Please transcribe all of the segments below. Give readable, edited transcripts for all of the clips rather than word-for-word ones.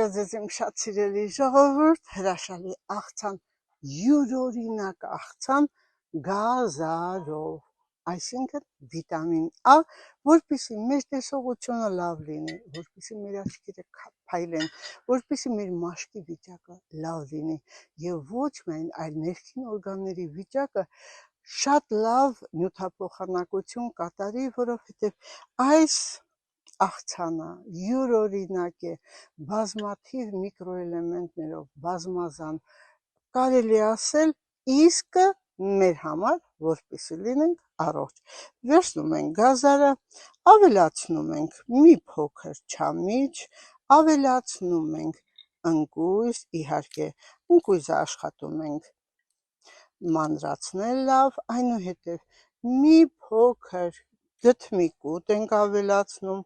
Ձեզ իմ շատ սիրելի ժողովուրդ, հրաշալի աղցան, յուրօրինակ աղցան գազարով, այսինքն վիտամին A, որպեսզի մեր տեսողությունը լավ լինի, որպեսզի մեր աչքերը փայլեն, որպեսզի մեր մաշկի վիճակը լավ լինի եւ ոչ միայն այլ ներքին օրգանների վիճակը շատ լավ նյութափոխանակություն կատարի, որովհետեւ այս աղցանը յուրօրինակ է, բազմաթիվ միկրոէլեմենտներով բազմազան, կարելի ասել իսկը մեր համար, որպեսզի լինենք առողջ։ Վերցնում ենք գազարը, ավելացնում ենք մի փոքր չամիչ, ավելացնում ենք ընկույզ, իհարկե ընկույզը աշխատում ենք մանրացնել լավ, այնուհետև մի փոքր դդմի կուտ ենք ավելացնում,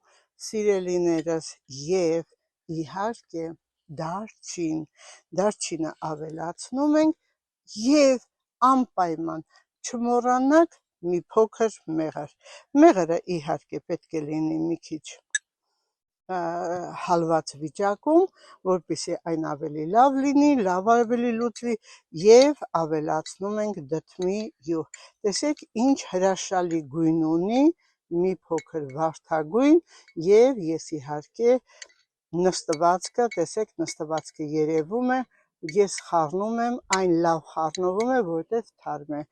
սիրելիներս, եւ իհարկե դարչինը ավելացնում ենք եւ անպայման չմոռանաք մի փոքր մեղր, իհարկե պետք է լինի մի քիչ հալված վիճակում, որպեսզի այն ավելի լավ լինի, ավելի լուծվի եւ ավելացնում ենք դդմի յուղ։ Տեսեք ինչ հրաշալի գույն ունի, մի փոքր վարդագույն եւ ես իհարկե նստվածքը, տեսեք նստվածքը երևում է, ես խառնում եմ, այն լավ խառնվում է, որտեղ թարմ է։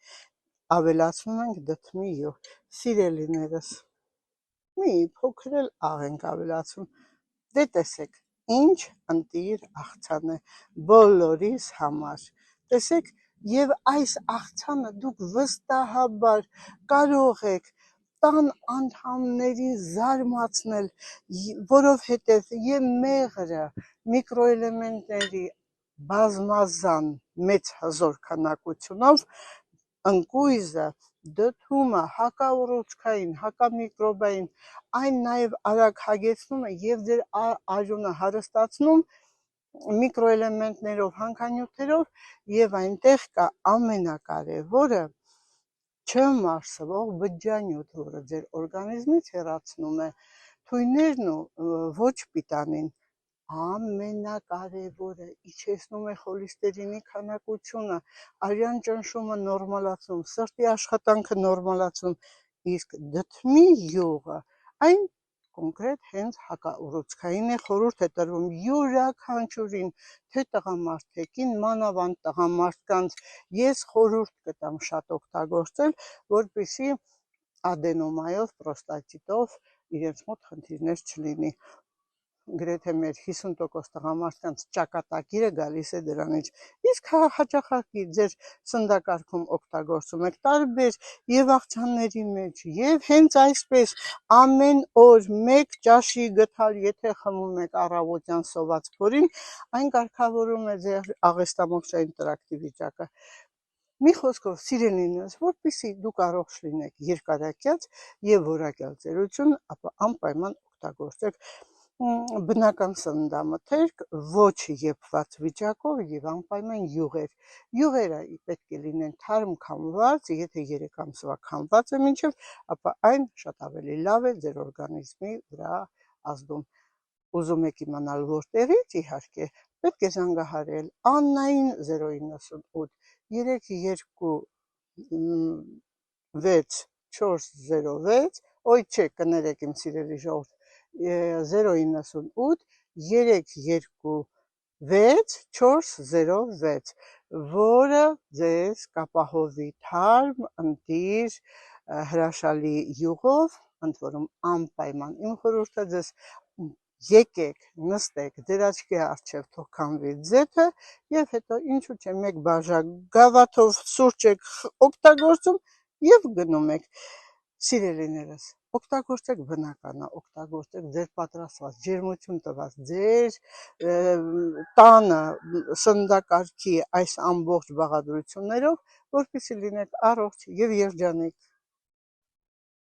Ավելացնում ենք դդմի յուղ։ Սիրելիներս, մի փոքր էլ աղ ենք ավելացում։ Դե տեսեք, ինչ ընտիր աղցան է բոլորիս համար։ Տեսեք, եւ այս աղցանը դուք վստահաբար կարող եք տան անդամներին զարմացնել, որովհետև եւ մեղրը միկրոէլեմենտների բազմազան մեծ հզոր քանակությունով, ընկույզը, դդումը, հակաուռուցքային, հակամիկրոբային, այն նաև արագ հագեցնում է եւ ձեր արյունը հարստացնում միկրոէլեմենտներով, հանքանյութերով եւ այնտեղ կա ամենակարևորը չմարսվող բջջանյութ, որը ձեր օրգանիզմից հեռացնում է թույներն ու ոչ պիտանին, ամենակարևորը իջեցնում է խոլեստերինի քանակությունը, արյան ճնշումը նորմալացնում, սրտի աշխատանքը նորմալացնում, իսկ դդմի յուղը այն կոնկրետ հենց հակաուռուցքային է, խորհուրդ է տրվում յուրաքանչյուրին, թե տղամարդիկին, մանավանդ տղամարդկանց, ես խորհուրդ կտամ շատ օգտագործել, որպեսզի ադենոմայով, պրոստատիտով իրենց մոտ խնդիրներ չլինի։ Գրեթե մեր 50% տղամարդկանց ճակատագիրը գալիս է դրանից, իսկ հաճախակի ձեր սննդակարգում օգտագործում եք տարբեր եւ աղցանների մեջ եւ հենց այսպես ամեն օր մեկ ճաշի գթալ, եթե խմում եք առավոտյան սոված փորին, այն կարգավորում է ձեր աղեստամոքսային տրակտի վիճակը։ Մի խոսքով, սիրելիներս, որպեսզի դուք առողջ լինեք երկարակյաց եւ որակյալ ծերություն, ապա անպայման օգտագործեք բնական սննդամթերք, ոչ եփված վիճակով եւ անպայման յուղեր։ Յուղերը պետք է լինեն թարմ քամված, եթե 3 ամսվա քամված է մինչև, ապա այն շատ ավելի լավ է ձեր օրգանիզմի վրա ազդում։ Ուզում եք իմանալ որտեղից, իհարկե, պետք է զանգահարել Աննային 098 32 6 406, ոյ չէ, կներեք իմ սիրելի ժողովուրդ, 098 326 406, որը ձեզ կապահովի թարմ, ընտիր, հրաշալի յուղով, ընդ որում անպայման իմ խորհուրդը ձեզ եկեք, նստեք, ձեր աչքի առջև թող քամվի ձեթը եւ հետո ինչու՞ չէ մեկ բաժակ գավաթով սուրճ եք օգտագործում եւ գնում եք։ Սիրելիներս, օգտագործեք բնականը, օգտագործեք ձեր պատրաստված, ջերմություն տված, ձեր տանը սննդակարգի այս ամբողջ բաղադրություններով, որպեսզի լինեք առողջ եւ երջանիկ։